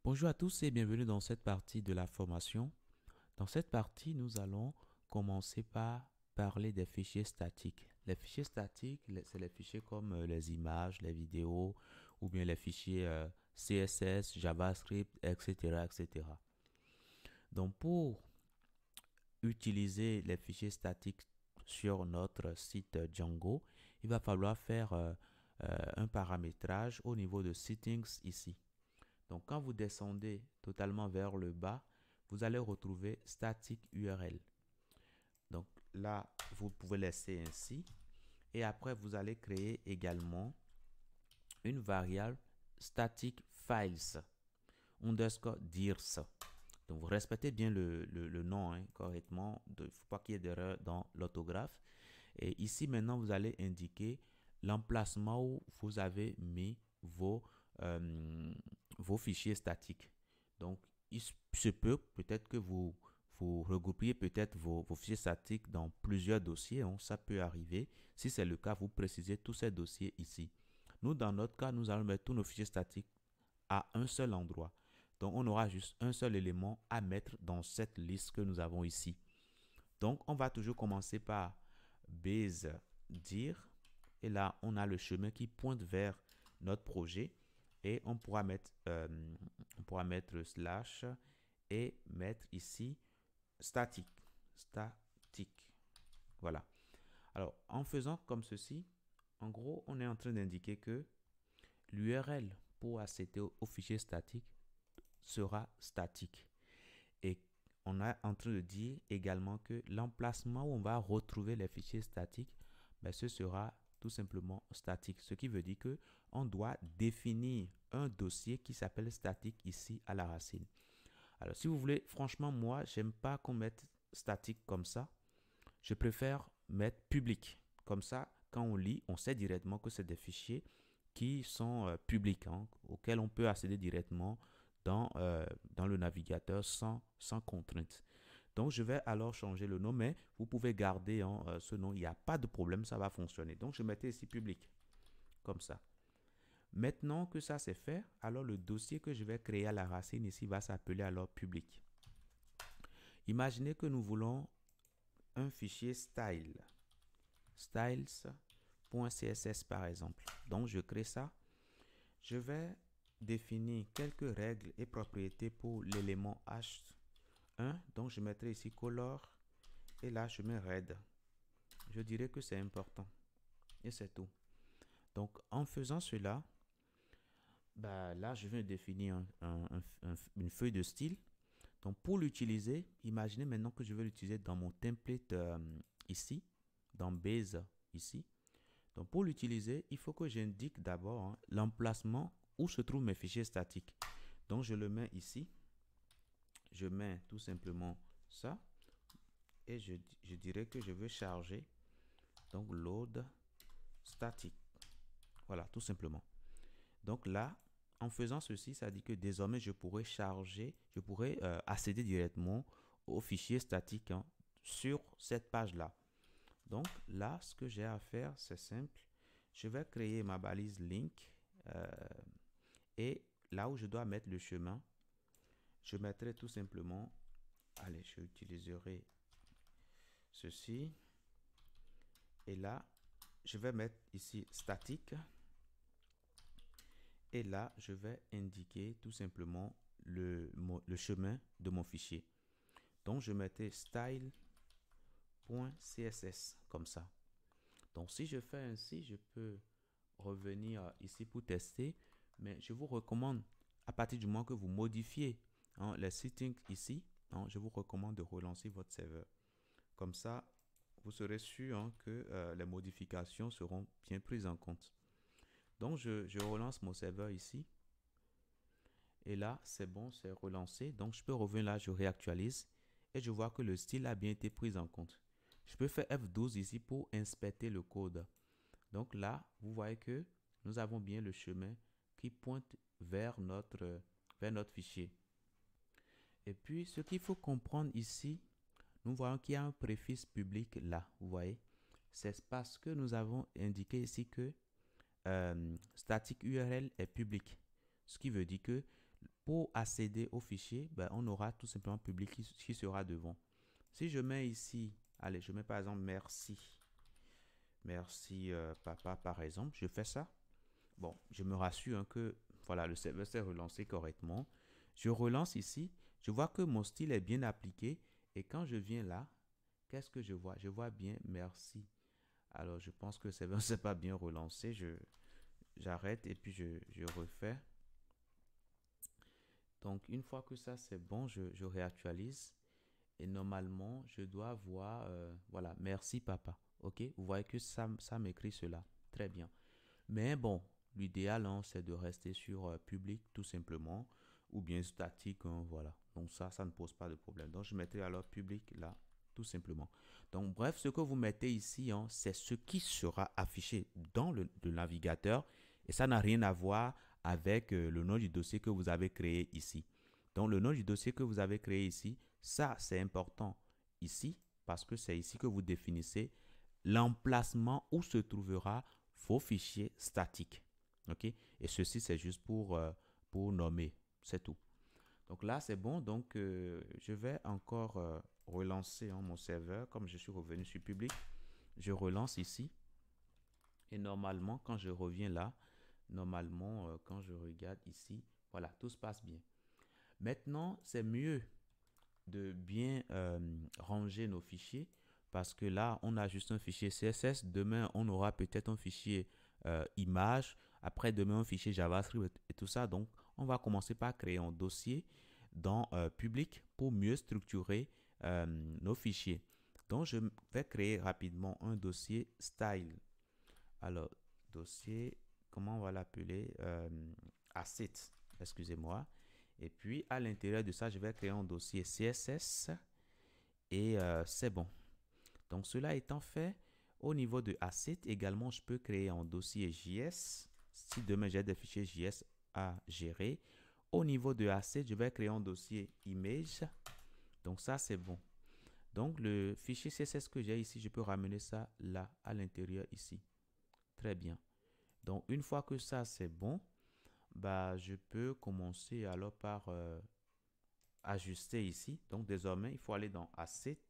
Bonjour à tous et bienvenue dans cette partie de la formation. Dans cette partie, nous allons commencer par parler des fichiers statiques. Les fichiers statiques, c'est les fichiers comme les images, les vidéos ou bien les fichiers CSS, JavaScript, etc., etc. Donc, pour utiliser les fichiers statiques sur notre site Django, il va falloir faire un paramétrage au niveau de Settings ici. Donc, quand vous descendez totalement vers le bas, vous allez retrouver Static URL. Donc là, vous pouvez laisser ainsi. Et après, vous allez créer également une variable static files underscore dirs. Donc, vous respectez bien le nom correctement. Il ne faut pas qu'il y ait d'erreur dans l'orthographe. Et ici, maintenant, vous allez indiquer l'emplacement où vous avez mis euh, vos fichiers statiques. Donc, il se peut peut-être que vous regroupiez peut-être vos fichiers statiques dans plusieurs dossiers. Ça peut arriver. Si c'est le cas, vous précisez tous ces dossiers ici. Nous, dans notre cas, nous allons mettre tous nos fichiers statiques à un seul endroit. Donc, on aura juste un seul élément à mettre dans cette liste que nous avons ici. Donc, on va toujours commencer par base dir. Et là, on a le chemin qui pointe vers notre projet. Et on pourra mettre slash et mettre ici statique. Statique. Voilà. Alors, en faisant comme ceci, en gros, on est en train d'indiquer que l'URL pour accéder au fichier statique sera statique. Et on est en train de dire également que l'emplacement où on va retrouver les fichiers statiques, ce sera tout simplement statique. Ce qui veut dire que on doit définir un dossier qui s'appelle statique ici à la racine. Alors, si vous voulez, franchement, moi, j'aime pas qu'on mette statique comme ça. Je préfère mettre public. Comme ça, quand on lit, on sait directement que c'est des fichiers qui sont publics, auxquels on peut accéder directement dans le navigateur sans contrainte. Donc, je vais alors changer le nom, mais vous pouvez garder ce nom. Il n'y a pas de problème, ça va fonctionner. Donc, je mettais ici public, comme ça. Maintenant que ça c'est fait, alors le dossier que je vais créer à la racine ici va s'appeler alors public. Imaginez que nous voulons un fichier style, styles.css par exemple. Donc, je crée ça. Je vais définir quelques règles et propriétés pour l'élément H1. Donc, je mettrai ici color et là, je mets red. Je dirais que c'est important et c'est tout. Donc, en faisant cela, là, je viens de définir une feuille de style. Donc, pour l'utiliser, imaginez maintenant que je vais l'utiliser dans mon template ici, dans Base ici. Donc, pour l'utiliser, il faut que j'indique d'abord l'emplacement où se trouvent mes fichiers statiques. Donc, je le mets ici. Je mets tout simplement ça. Et je dirais que je veux charger. Donc, load statique. Voilà, tout simplement. Donc là, en faisant ceci, ça dit que désormais, je pourrais charger, je pourrais accéder directement au fichier statique sur cette page-là. Donc là, ce que j'ai à faire, c'est simple. Je vais créer ma balise link euh, et là où je dois mettre le chemin, je mettrai tout simplement, allez, je utiliserai ceci. Et là, je vais mettre ici statique. Et là, je vais indiquer tout simplement le chemin de mon fichier. Donc, je mettais style.css comme ça. Donc, si je fais ainsi, je peux revenir ici pour tester. Mais je vous recommande, à partir du moment que vous modifiez les settings ici, je vous recommande de relancer votre serveur. Comme ça, vous serez sûr que les modifications seront bien prises en compte. Donc, je relance mon serveur ici. Et là, c'est bon, c'est relancé. Donc, je peux revenir là, je réactualise. Et je vois que le style a bien été pris en compte. Je peux faire F12 ici pour inspecter le code. Donc là, vous voyez que nous avons bien le chemin qui pointe vers notre fichier. Et puis, ce qu'il faut comprendre ici, nous voyons qu'il y a un préfixe public là, vous voyez. C'est parce que nous avons indiqué ici que static URL est public. Ce qui veut dire que pour accéder au fichier, ben, on aura tout simplement public qui sera devant. Si je mets ici, allez, je mets par exemple merci. Merci papa par exemple, je fais ça. Bon, je me rassure hein, que voilà, le serveur s'est relancé correctement. Je relance ici, je vois que mon style est bien appliqué et quand je viens là, qu'est-ce que je vois? Je vois bien merci. Alors, je pense que le serveur ne s'est pas bien relancé. J'arrête et puis je refais. Donc, une fois que ça c'est bon, je réactualise et normalement, je dois voir, voilà, merci papa. Ok, vous voyez que ça m'écrit cela. Très bien. Mais bon, l'idéal, hein, c'est de rester sur public tout simplement ou bien statique, hein, voilà. Donc ça ne pose pas de problème. Donc je mettrai alors public là, tout simplement. Donc bref, ce que vous mettez ici, hein, c'est ce qui sera affiché dans le navigateur et ça n'a rien à voir avec le nom du dossier que vous avez créé ici. Donc le nom du dossier que vous avez créé ici, ça c'est important ici parce que c'est ici que vous définissez l'emplacement où se trouvera vos fichiers statiques. OK? Et ceci, c'est juste pour nommer. C'est tout. Donc là, c'est bon. Donc, je vais encore relancer hein, mon serveur. Comme je suis revenu sur public, je relance ici. Et normalement, quand je reviens là, normalement, quand je regarde ici, voilà, tout se passe bien. Maintenant, c'est mieux de bien ranger nos fichiers parce que là, on a juste un fichier CSS. Demain, on aura peut-être un fichier image. Après, demain, un fichier JavaScript et tout ça. Donc, on va commencer par créer un dossier dans public pour mieux structurer nos fichiers. Donc, je vais créer rapidement un dossier style. Alors, dossier, comment on va l'appeler? Asset, excusez-moi. Et puis, à l'intérieur de ça, je vais créer un dossier CSS et c'est bon. Donc, cela étant fait, au niveau de Asset, également, je peux créer un dossier JS. Si demain, j'ai des fichiers JS à gérer. Au niveau de Asset, je vais créer un dossier Image. Donc, ça, c'est bon. Donc, le fichier CSS que j'ai ici, je peux ramener ça là, à l'intérieur ici. Très bien. Donc, une fois que ça, c'est bon, bah, je peux commencer alors par ajuster ici. Donc, désormais, il faut aller dans Assets,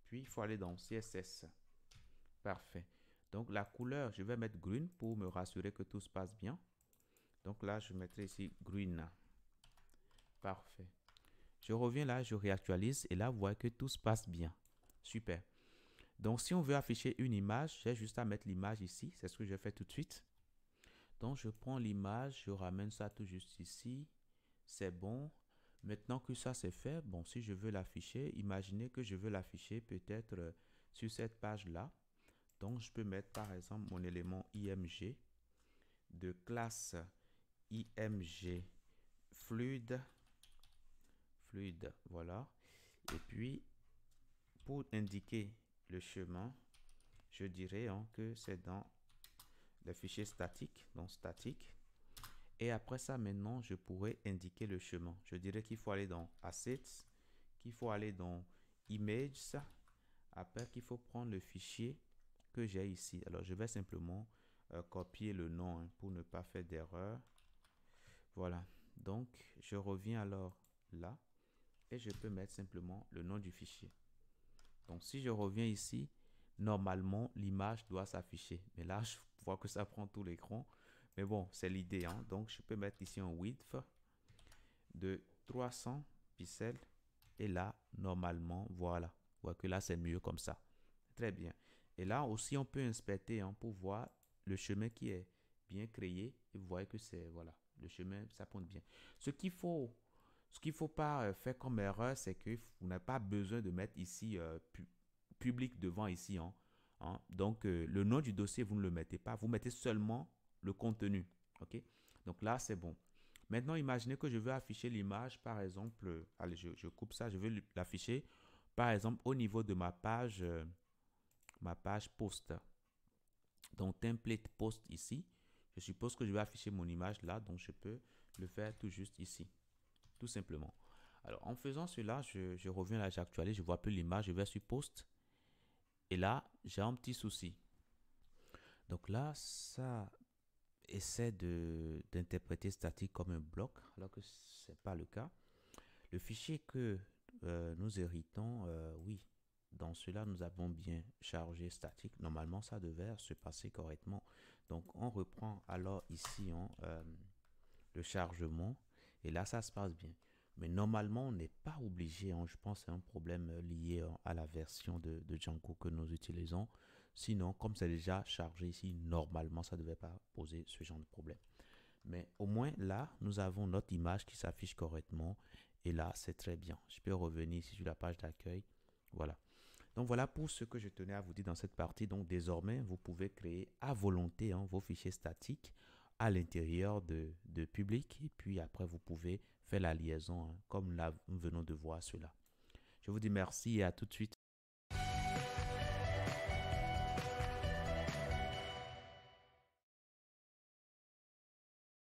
puis il faut aller dans CSS. Parfait. Donc, la couleur, je vais mettre green pour me rassurer que tout se passe bien. Donc là, je mettrai ici green. Parfait. Je reviens là, je réactualise et là, vous voyez que tout se passe bien. Super. Donc, si on veut afficher une image, j'ai juste à mettre l'image ici. C'est ce que je fais tout de suite. Donc, je prends l'image, je ramène ça tout juste ici. C'est bon. Maintenant que ça c'est fait, bon, si je veux l'afficher, imaginez que je veux l'afficher peut-être sur cette page-là. Donc, je peux mettre par exemple mon élément IMG de classe IMG fluide, voilà. Et puis, pour indiquer le chemin, je dirais hein, que c'est dans les fichiers statiques, donc statique. Et après ça, maintenant, je pourrais indiquer le chemin. Je dirais qu'il faut aller dans Assets, qu'il faut aller dans Images, après qu'il faut prendre le fichier que j'ai ici. Alors, je vais simplement copier le nom hein, pour ne pas faire d'erreur. Voilà. Donc, je reviens alors là et je peux mettre simplement le nom du fichier. Donc, si je reviens ici, normalement, l'image doit s'afficher. Mais là, je vois que ça prend tout l'écran. Mais bon, c'est l'idée. Hein? Donc, je peux mettre ici un width de 300 pixels. Et là, normalement, voilà. Vous voyez que là, c'est mieux comme ça. Très bien. Et là aussi, on peut inspecter hein, pour voir le chemin qui est bien créé. Et vous voyez que c'est, voilà, le chemin, ça pointe bien. Ce qu'il faut pas faire comme erreur, c'est que vous n'avez pas besoin de mettre ici public devant ici. Hein. Donc, le nom du dossier, vous ne le mettez pas. Vous mettez seulement le contenu. OK? Donc là, c'est bon. Maintenant, imaginez que je veux afficher l'image, par exemple. Allez, je coupe ça. Je veux l'afficher, par exemple, au niveau de ma page post. Donc, template post ici. Je suppose que je vais afficher mon image là. Donc, je peux le faire tout juste ici. Tout simplement. Alors, en faisant cela, je reviens là, j'actualise, je vois plus l'image, je vais sur post. Et là, j'ai un petit souci. Donc là, ça essaie d'interpréter statique comme un bloc, alors que ce n'est pas le cas. Le fichier que nous héritons, oui, dans cela, nous avons bien chargé statique. Normalement, ça devait se passer correctement. Donc, on reprend alors ici le chargement. Et là, ça se passe bien. Mais normalement, on n'est pas obligé. Je pense que c'est un problème lié à la version de Django que nous utilisons. Sinon, comme c'est déjà chargé ici, normalement, ça ne devait pas poser ce genre de problème. Mais au moins, là, nous avons notre image qui s'affiche correctement. Et là, c'est très bien. Je peux revenir ici sur la page d'accueil. Voilà. Donc voilà pour ce que je tenais à vous dire dans cette partie. Donc désormais, vous pouvez créer à volonté vos fichiers statiques à l'intérieur de public. Et puis après, vous pouvez faire la liaison comme là, nous venons de voir cela. Je vous dis merci et à tout de suite.